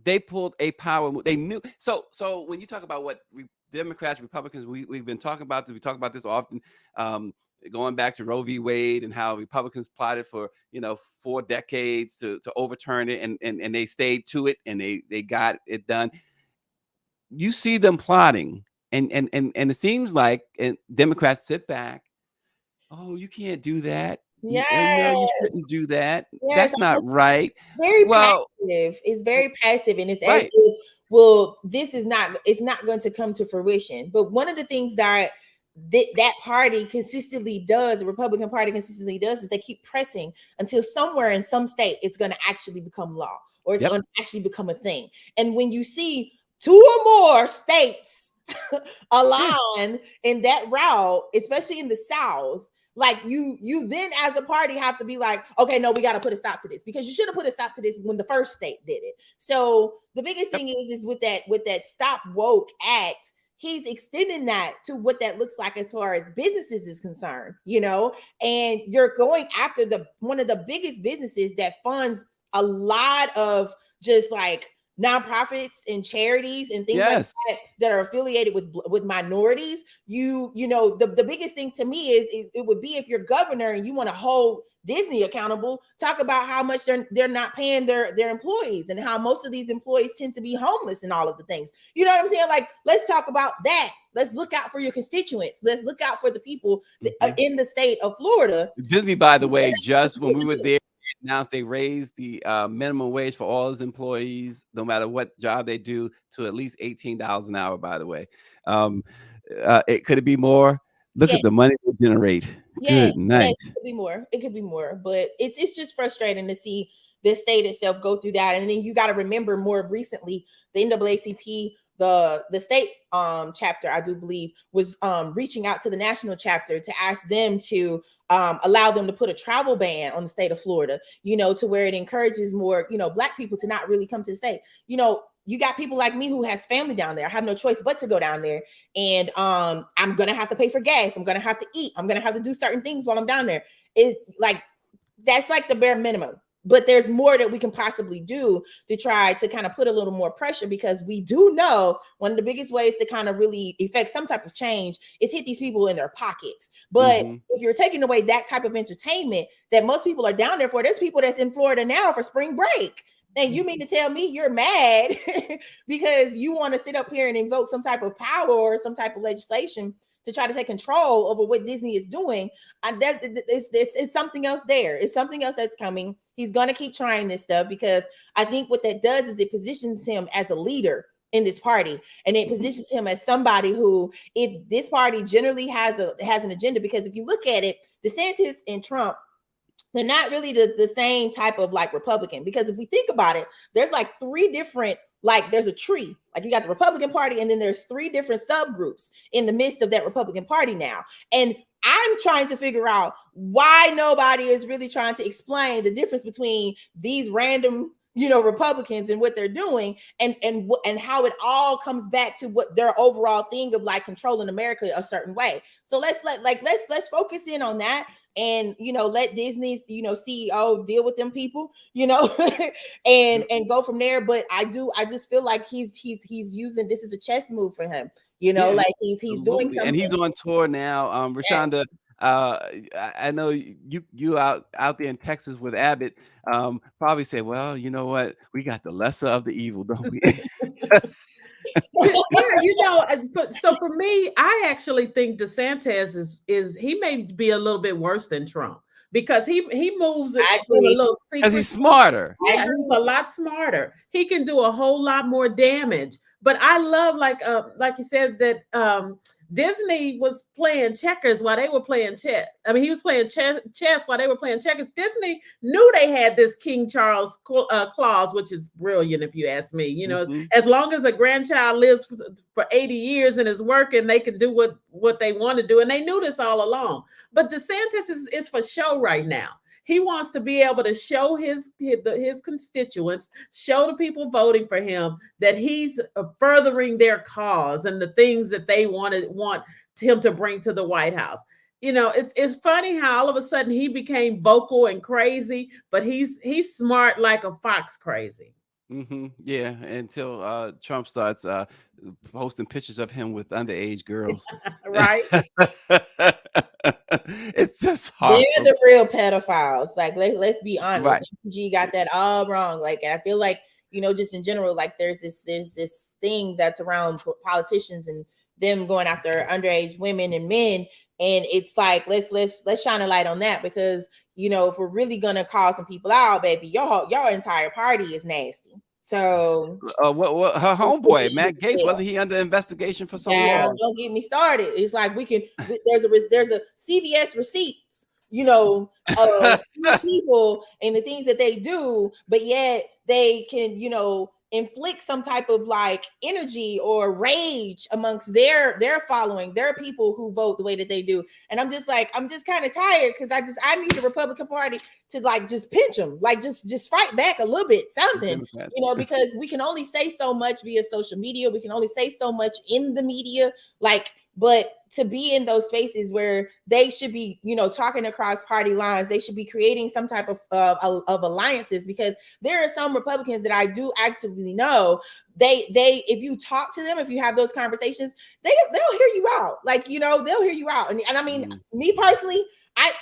They pulled a power move. They knew. So when you talk about what Democrats, Republicans, we've been talking about this. We talk about this often, going back to Roe v. Wade, and how Republicans plotted for 4 decades to overturn it, and they stayed to it, and they got it done. You see them plotting, and it seems like Democrats sit back. Oh, you can't do that. Yeah, no, you shouldn't do that. Yes, That's not right. Very passive. It's very passive, and it's as if, well, it's not going to come to fruition. But one of the things that party consistently does, the Republican Party consistently does, is they keep pressing until somewhere in some state it's going to actually become law, or it's going to actually become a thing. And when you see 2 or more states align in that route, especially in the South, like you then as a party have to be like, okay, no, we got to put a stop to this, because you should have put a stop to this when the first state did it. So the biggest thing is with that Stop Woke Act, he's extending that to what that looks like as far as businesses is concerned, and you're going after one of the biggest businesses that funds a lot of just like nonprofits and charities and things like that are affiliated with minorities. The biggest thing to me is it would be, if you're governor and you want to hold Disney accountable, talk about how much they're not paying their employees, and how most of these employees tend to be homeless and all of the things. You know what I'm saying? Like, let's talk about that. Let's look out for your constituents. Let's look out for the people in the state of Florida. Disney, by the way, just when we were there, announced they raised the minimum wage for all his employees, no matter what job they do, to at least $18 an hour, by the way. Could it be more? Look at the money they generate. Good night. It could be more. It could be more, but it's just frustrating to see the state itself go through that. And then you got to remember, more recently, the NAACP, the state chapter, I do believe, was reaching out to the national chapter to ask them to allow them to put a travel ban on the state of Florida, to where it encourages more, Black people to not really come to the state. You got people like me who has family down there. I have no choice but to go down there. And I'm going to have to pay for gas. I'm going to have to eat. I'm going to have to do certain things while I'm down there. It's like, that's like the bare minimum. But there's more that we can possibly do to try to kind of put a little more pressure, because we do know one of the biggest ways to kind of really affect some type of change is hit these people in their pockets. But if you're taking away that type of entertainment that most people are down there for, there's people that's in Florida now for spring break. And you mean to tell me you're mad because you want to sit up here and invoke some type of power or some type of legislation to try to take control over what Disney is doing? It's something else there. It's something else that's coming. He's going to keep trying this stuff because I think what that does is it positions him as a leader in this party, and it positions him as somebody who, if this party generally has an agenda, because if you look at it, DeSantis and Trump, they're not really the same type of like Republican, because if we think about it, there's like three different, like there's a tree, like you got the Republican Party, and then there's three different subgroups in the midst of that Republican Party now. And I'm trying to figure out why nobody is really trying to explain the difference between these random, Republicans and what they're doing, and how it all comes back to what their overall thing of like controlling America a certain way. So let's focus in on that, and let Disney's CEO deal with them people, and go from there. But I just feel like he's using this as a chess move for him, like he's doing something, and he's on tour now. Rashonda, I know you out there in Texas with Abbott, probably say, well, you know what, we got the lesser of the evil, don't we? So for me, I actually think DeSantis is he may be a little bit worse than Trump, because he moves it a little secret. Because he's smarter. Yeah, he's a lot smarter. He can do a whole lot more damage. But I love, like you said, that Disney was playing checkers while they were playing chess. I mean, he was playing chess while they were playing checkers. Disney knew they had this King Charles clause, which is brilliant if you ask me. As long as a grandchild lives for 80 years and is working, they can do what they want to do. And they knew this all along. But DeSantis is for show right now. He wants to be able to show his constituents, show the people voting for him that he's furthering their cause and the things that they want him to bring to the White House. It's funny how all of a sudden he became vocal and crazy, but he's smart like a fox crazy. Yeah, until Trump starts posting pictures of him with underage girls. Right. It's just hard. They're the real pedophiles. Like, let's be honest. Right. MPG got that all wrong. Like, and I feel like, just in general, like there's this thing that's around politicians and them going after underage women and men. And it's like, let's shine a light on that, because, if we're really gonna call some people out, baby, your entire party is nasty. So what her homeboy Matt Gaetz, wasn't he under investigation for so long? Don't get me started. It's like there's a CVS receipts, people and the things that they do, but yet they can, inflict some type of like energy or rage amongst their following, their people who vote the way that they do. And I'm just kind of tired, because I need the Republican Party to like just pinch them, like just fight back a little bit, something, because we can only say so much via social media, we can only say so much in the media, but to be in those spaces where they should be, talking across party lines, they should be creating some type of alliances, because there are some Republicans that I do actively know, they if you talk to them, if you have those conversations, they'll hear you out. Like, they'll hear you out. And I mean, me personally,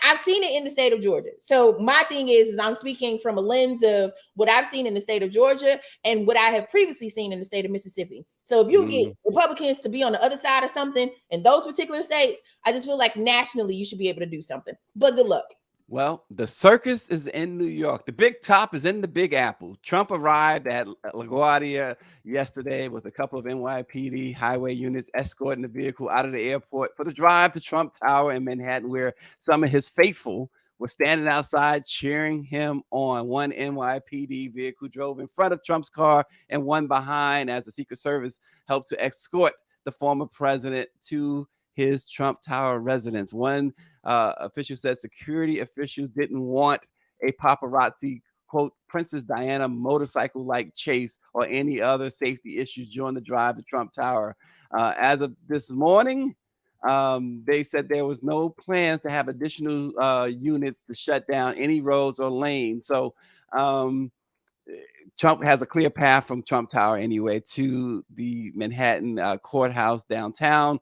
I've seen it in the state of Georgia. So my thing is I'm speaking from a lens of what I've seen in the state of Georgia and what I have previously seen in the state of Mississippi. So if you get Republicans to be on the other side of something in those particular states, I just feel like nationally you should be able to do something. But good luck. Well, the circus is in New York. The big top is in the Big Apple. Trump arrived at LaGuardia yesterday with a couple of NYPD highway units escorting the vehicle out of the airport for the drive to Trump Tower in Manhattan, where some of his faithful were standing outside cheering him on. One NYPD vehicle drove in front of Trump's car and one behind, as the Secret Service helped to escort the former president to his Trump Tower residence. One official said security officials didn't want a paparazzi, quote, Princess Diana motorcycle-like chase or any other safety issues during the drive to Trump Tower. As of this morning, they said there was no plans to have additional units to shut down any roads or lanes. So Trump has a clear path from Trump Tower anyway to the Manhattan courthouse downtown,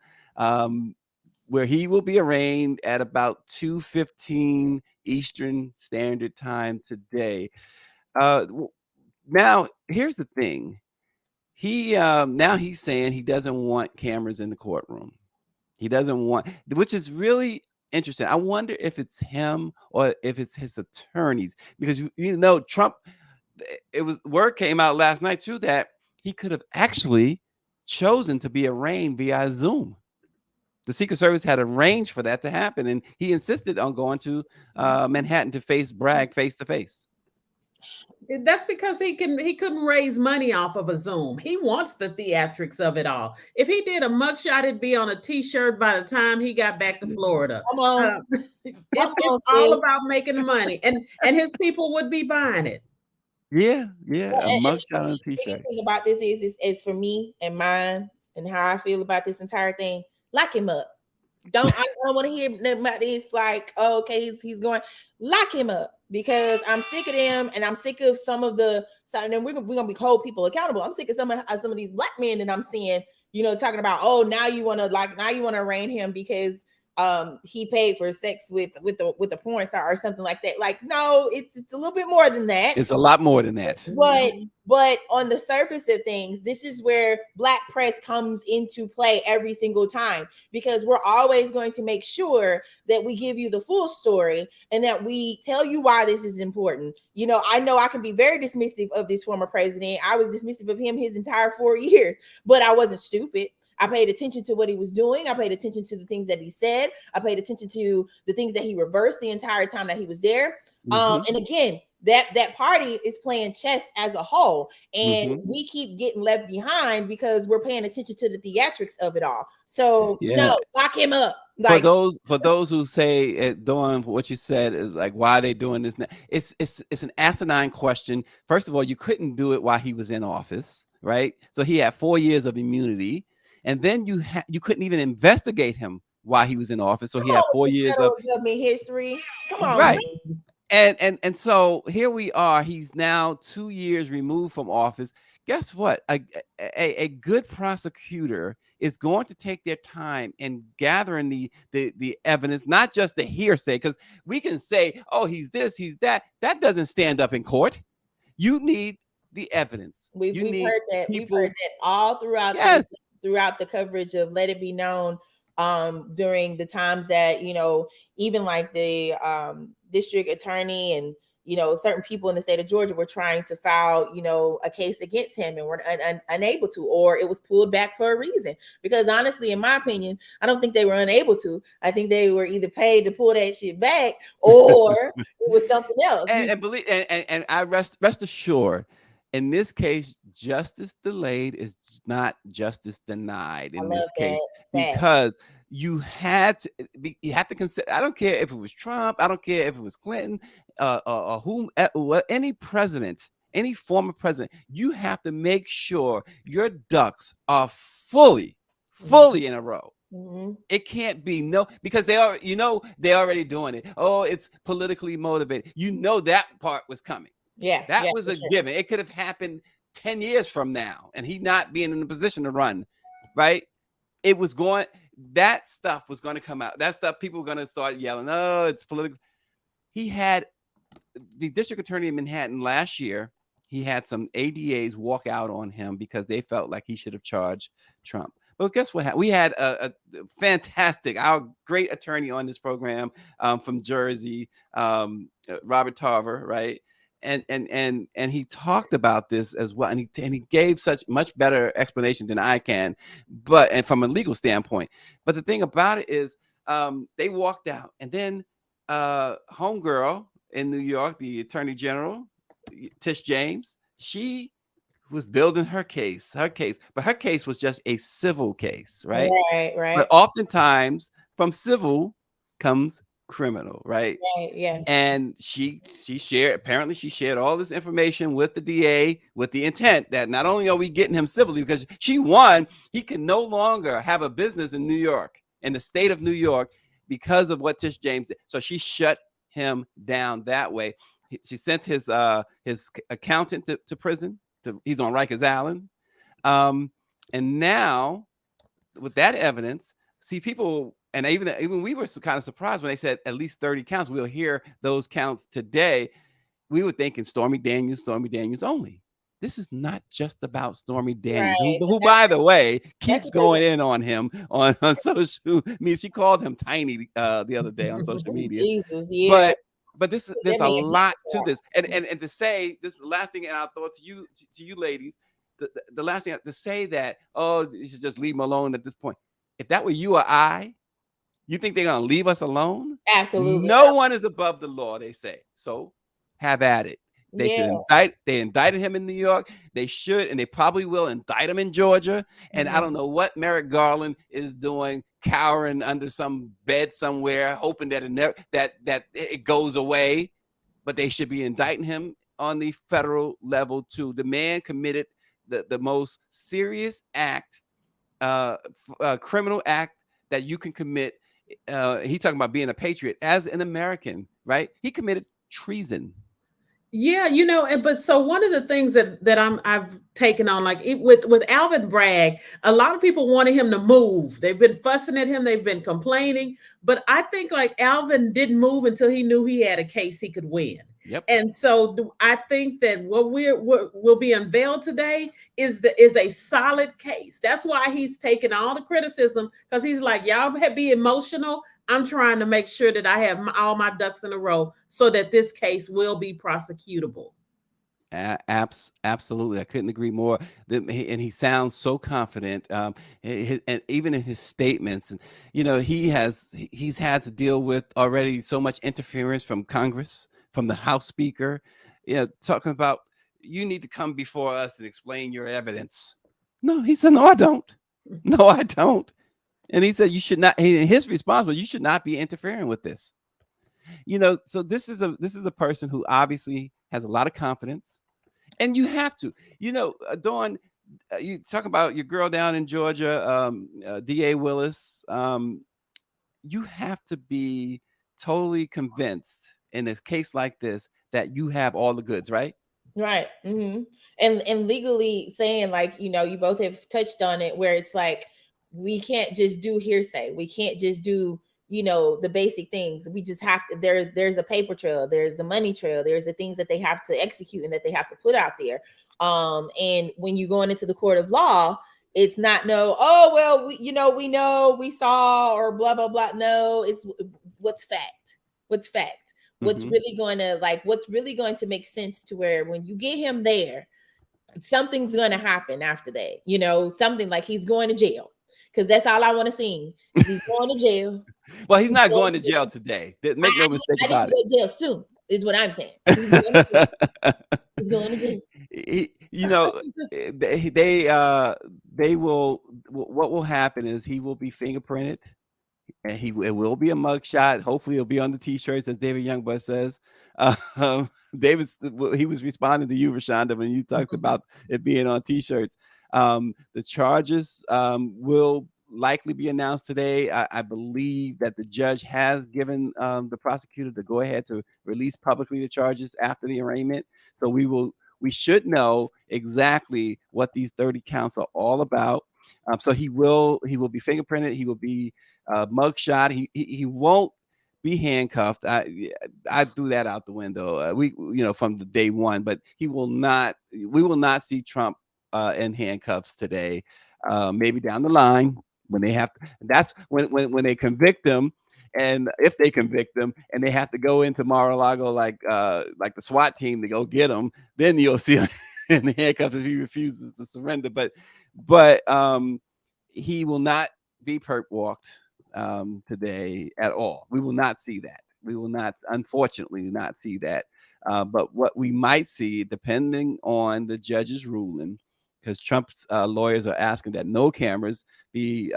where he will be arraigned at about 2:15 Eastern Standard Time today. Now, here's the thing. Now he's saying he doesn't want cameras in the courtroom. He doesn't want, which is really interesting. I wonder if it's him or if it's his attorneys, because Trump. It was word came out last night too that he could have actually chosen to be arraigned via Zoom. The Secret Service had arranged for that to happen, and he insisted on going to Manhattan to face Bragg face to face. That's because he couldn't raise money off of a Zoom. He wants the theatrics of it all. If he did a mugshot, it'd be on a T-shirt by the time he got back to Florida. Come on. It's all about making money, and his people would be buying it. Yeah, a mugshot on a T-shirt. The T-shirt. thing about this is for me and mine and how I feel about this entire thing. Lock him up. I don't want to hear about this. Like, oh, okay, he's going. Lock him up, because I'm sick of them, and I'm sick of some of the. And then we're gonna be hold people accountable. I'm sick of some of these black men that I'm seeing. Talking about, oh, now you want to arraign him because he paid for sex with the porn star or something like that. Like, no, it's a little bit more than that. It's a lot more than that. But on the surface of things, this is where black press comes into play every single time, because we're always going to make sure that we give you the full story and that we tell you why this is important. I know I can be very dismissive of this former president. I was dismissive of him his entire 4 years, but I wasn't stupid. I paid attention to what he was doing. I paid attention to the things that he said. I paid attention to the things that he reversed the entire time that he was there. And again, that party is playing chess as a whole, and we keep getting left behind because we're paying attention to the theatrics of it all. So no, lock him up. Like, for those who say, Dawn, what you said is like, why are they doing this now? It's an asinine question. First of all, you couldn't do it while he was in office, right? So he had 4 years of immunity. And then you couldn't even investigate him while he was in office. So he had 4 years of government history. Come on, right. And so here we are. He's now 2 years removed from office. Guess what? A good prosecutor is going to take their time in gathering the evidence, not just the hearsay, because we can say, oh, he's this, he's that. That doesn't stand up in court. You need the evidence. We've heard that. We've heard that all throughout. Yes. Throughout the coverage of Let It Be Known, during the times that, even like the district attorney and, certain people in the state of Georgia were trying to file, a case against him and were unable to, or it was pulled back for a reason. Because honestly, in my opinion, I don't think they were unable to. I think they were either paid to pull that shit back or it was something else. And I rest assured, in this case, justice delayed is not justice denied in this case, because you have to consider. I don't care if it was Trump. I don't care if it was Clinton, or any president, any former president. You have to make sure your ducks are fully in a row. It can't be because they are, they're already doing it. Oh, it's politically motivated. That part was coming. Yeah, that was a given. It could have happened 10 years from now, and he not being in a position to run, right? That stuff was going to come out. That stuff, people were going to start yelling, oh, it's political. He had the district attorney in Manhattan last year. He had some ADAs walk out on him because they felt like he should have charged Trump. But guess what? We had a fantastic, our great attorney on this program from Jersey, Robert Tarver, right? And he talked about this as well, and he gave such much better explanation than I can, and from a legal standpoint. But the thing about it is, they walked out, and then homegirl in New York, the Attorney General, Tish James, she was building her case, but her case was just a civil case, right? Right. But oftentimes, from civil comes criminal, right? Yeah. And she shared all this information with the DA with the intent that not only are we getting him civilly, because she won, he can no longer have a business in New York, in the state of New York, because of what Tish James did. So she shut him down that way. She sent his accountant to prison. He's on Rikers Island. And now with that evidence, see, people, and even we were kind of surprised when they said at least 30 counts. We'll hear those counts today. We were thinking Stormy Daniels only. this is not just about Stormy Daniels, Right. who by the way, That's keeps what going in on him on social. I mean, she called him tiny the other day on they social media. Jesus, yeah. But there's That a man lot to hit this. And to say this is the last thing, and I'll throw it to you ladies. The last thing to say that, oh, you should just leave him alone at this point. If that were you or I, you think they're gonna leave us alone? absolutely. No one is above the law, they say. So have at it. They should Yeah. they indicted him in New York. They should, and they probably will indict him in Georgia. And I don't know what Merrick Garland is doing, cowering under some bed somewhere, hoping that it never that it goes away. But they should be indicting him on the federal level too. The man committed the most serious act, criminal act that you can commit. He talking about being a patriot as an American, right? He committed treason. Yeah, but so one of the things that I've taken on, like with Alvin Bragg, a lot of people wanted him to move. They've been fussing at him, they've been complaining, but I think like Alvin didn't move until he knew he had a case he could win. Yep. And so I think that what will be unveiled today is a solid case. That's why he's taking all the criticism, because he's like, y'all be emotional. I'm trying to make sure that I have all my ducks in a row so that this case will be prosecutable. Absolutely. I couldn't agree more. And he sounds so confident. And even in his statements, and he's had to deal with already so much interference from Congress, from the House Speaker, talking about, you need to come before us and explain your evidence. No, he said, no, I don't. No, I don't. And he said, you should not. His response was, you should not be interfering with this. So this is a person who obviously has a lot of confidence, and you have to. Dawn, you talk about your girl down in Georgia, D.A. Willis. You have to be totally convinced in a case like this that you have all the goods, right? Right. And legally saying, like, you both have touched on it, where it's like, we can't just do hearsay. We can't just do, the basic things. We just have to, there's a paper trail, there's the money trail, there's the things that they have to execute and that they have to put out there. And when you're going into the court of law, it's not we know, we saw, or blah, blah, blah. No, it's what's fact. What's really going to make sense, to where when you get him there, something's going to happen after that. Something like he's going to jail. Because that's all I want to see. He's going to jail. Well, he's not going to jail today. Make no mistake about it. Go to jail soon, is what I'm saying. He's going to jail. He's going to jail. They will. What will happen is he will be fingerprinted, and it will be a mugshot. Hopefully, it'll be on the T-shirts, as David Youngblood says. David, he was responding to you, Rashonda, when you talked about it being on T-shirts. The charges will likely be announced today. I believe that the judge has given the prosecutor the go ahead to release publicly the charges after the arraignment. So we should know exactly what these 30 counts are all about. So he will be fingerprinted. He will be mugshot. He won't be handcuffed. I threw that out the window. From the day one, but we will not see Trump in handcuffs today. Maybe down the line when they have to, that's when they convict them, and if they convict them and they have to go into Mar-a-Lago like the SWAT team to go get him, then you'll see him in the handcuffs if he refuses to surrender. But he will not be perp walked today at all. We will not see that. We will not, unfortunately, not see that. But what we might see, depending on the judge's ruling, because Trump's lawyers are asking that no cameras be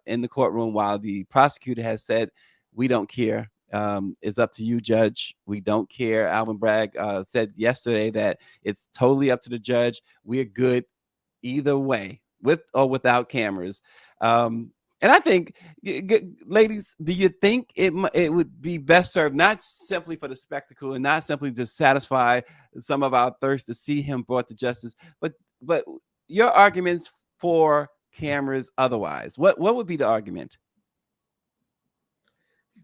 in the courtroom, while the prosecutor has said, we don't care. It's up to you, judge. We don't care. Alvin Bragg said yesterday that it's totally up to the judge. We're good either way, with or without cameras. And I think, ladies, do you think it would be best served not simply for the spectacle and not simply to satisfy some of our thirst to see him brought to justice, but your arguments for cameras otherwise? What would be the argument?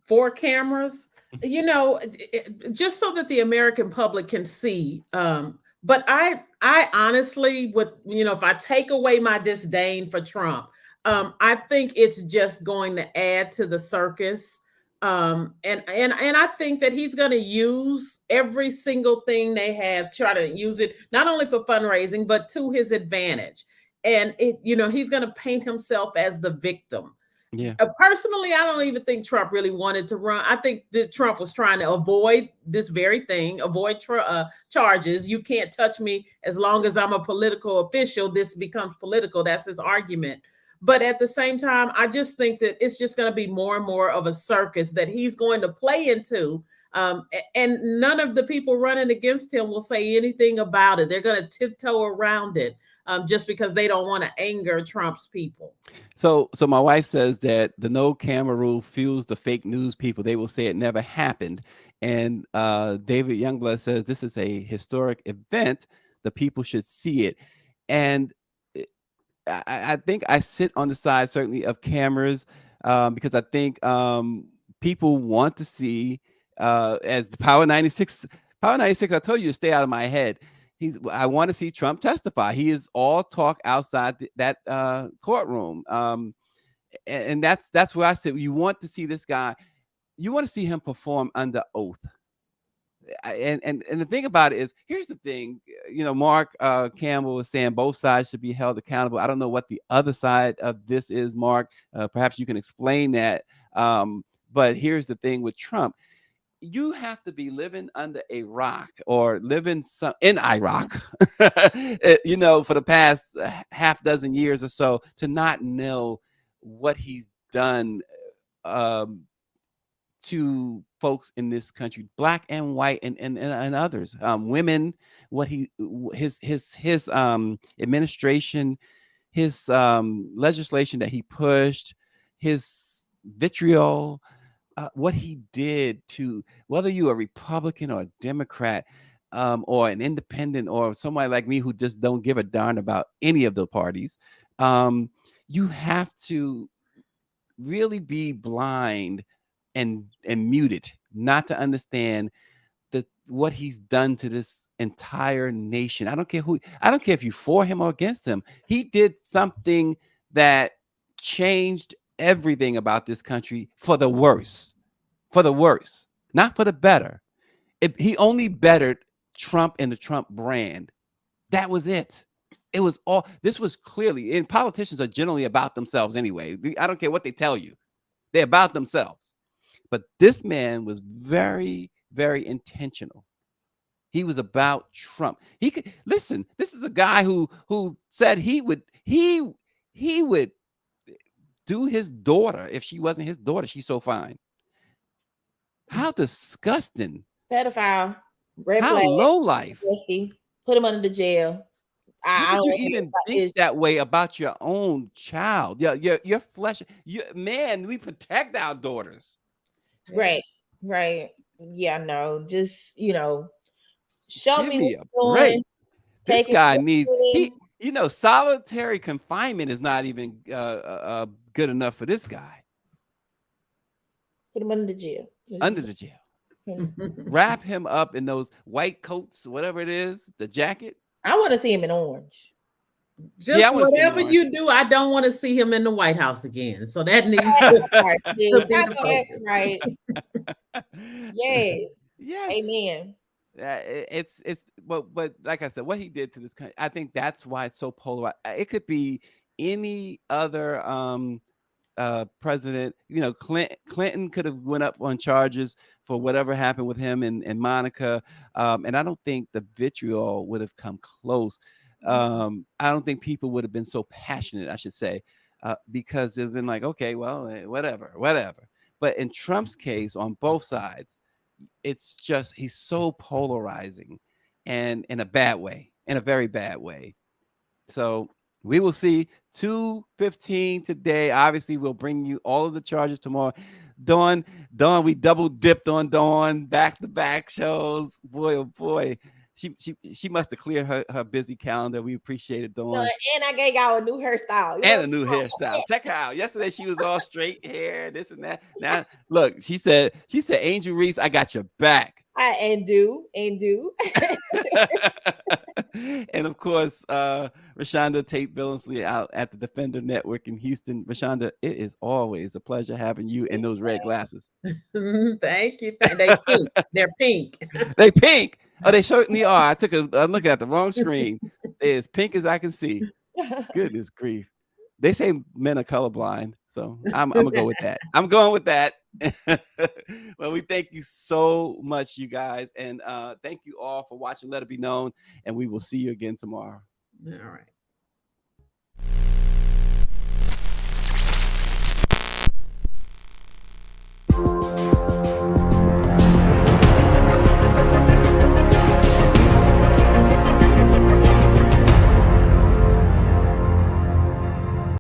For cameras, just so that the American public can see But I honestly, with if I take away my disdain for Trump, I think it's just going to add to the circus. And I think that he's going to use every single thing they have, try to use it not only for fundraising but to his advantage. And he's going to paint himself as the victim. Yeah. Personally, I don't even think Trump really wanted to run. I think that Trump was trying to avoid this very thing, avoid charges. You can't touch me as long as I'm a political official. This becomes political. That's his argument. But at the same time, I just think that it's just going to be more and more of a circus that he's going to play into. And none of the people running against him will say anything about it. They're going to tiptoe around it. Just because they don't want to anger Trump's people. So my wife says that the no camera rule fuels the fake news people. They will say it never happened. And David Youngblood says this is a historic event. The people should see it. And I think I sit on the side certainly of cameras because I think people want to see as the Power 96. Power 96, I told you to stay out of my head. I want to see Trump testify. He is all talk outside that courtroom. And that's where I said, you want to see this guy. You want to see him perform under oath. And the thing about it is, here's the thing, Mark Campbell was saying both sides should be held accountable. I don't know what the other side of this is, Mark. Perhaps you can explain that. But here's the thing with Trump. You have to be living under a rock or living in Iraq, for the past half dozen years or so to not know what he's done to folks in this country, black and white and others, women, what his administration, his legislation that he pushed, his vitriol. What he did to, whether you're a Republican or a Democrat or an independent or somebody like me who just don't give a darn about any of the parties, you have to really be blind and muted not to understand what he's done to this entire nation. I don't care if you're for him or against him. He did something that changed everything about this country for the worse, not for the better. He only bettered Trump and the Trump brand. That was it. It was all, this was clearly, and politicians are generally about themselves anyway. I don't care what they tell you. They're about themselves. But this man was very, very intentional. He was about Trump. He could listen. This is a guy who said he would do his daughter if she wasn't his daughter. She's so fine. How disgusting. Pedophile. Red How flag. low life. Put him under the jail. How could you even think that way about your own child? Your flesh. Man, we protect our daughters. Right. Yeah, no, just show Give me a what break. you're doing. This guy needs solitary confinement is not even good enough for this guy. Put him under the jail. Wrap him up in those white coats, whatever it is, the jacket. I want to see him in orange. Just whatever you do, I don't want to see him in the White House again. So that needs to be that's right. Yes. Amen. But like I said, what he did to this country, I think that's why it's so polarized. It could be any other president. Clinton could have went up on charges for whatever happened with him and Monica, and I don't think the vitriol would have come close. I don't think people would have been so passionate, I should say, because they've been like, okay, well, whatever. But in Trump's case, on both sides, it's just, he's so polarizing and in a bad way, in a very bad way. So we will see 2:15 today. Obviously, we'll bring you all of the charges tomorrow. Dawn, we double dipped on Dawn, back-to-back shows. Boy, oh boy. She must have cleared her busy calendar. We appreciate it, Dawn. No, and I gave y'all a new hairstyle. A new hairstyle. Check her out. Yesterday she was all straight hair, this and that. Now look, she said, Angel Reece, I got your back. And do. And of course, Rashonda Tate Billingsley out at the Defender Network in Houston. Rashonda, it is always a pleasure having you in those red glasses. Thank you. They pink. They're pink. They pink. Oh, they certainly are. I took a look at the wrong screen. They're as pink as I can see. Goodness grief. They say men are colorblind, so I'm gonna go with that. I'm going with that. Well, we thank you so much, you guys, and thank you all for watching Let It Be Known, and we will see you again tomorrow. All right.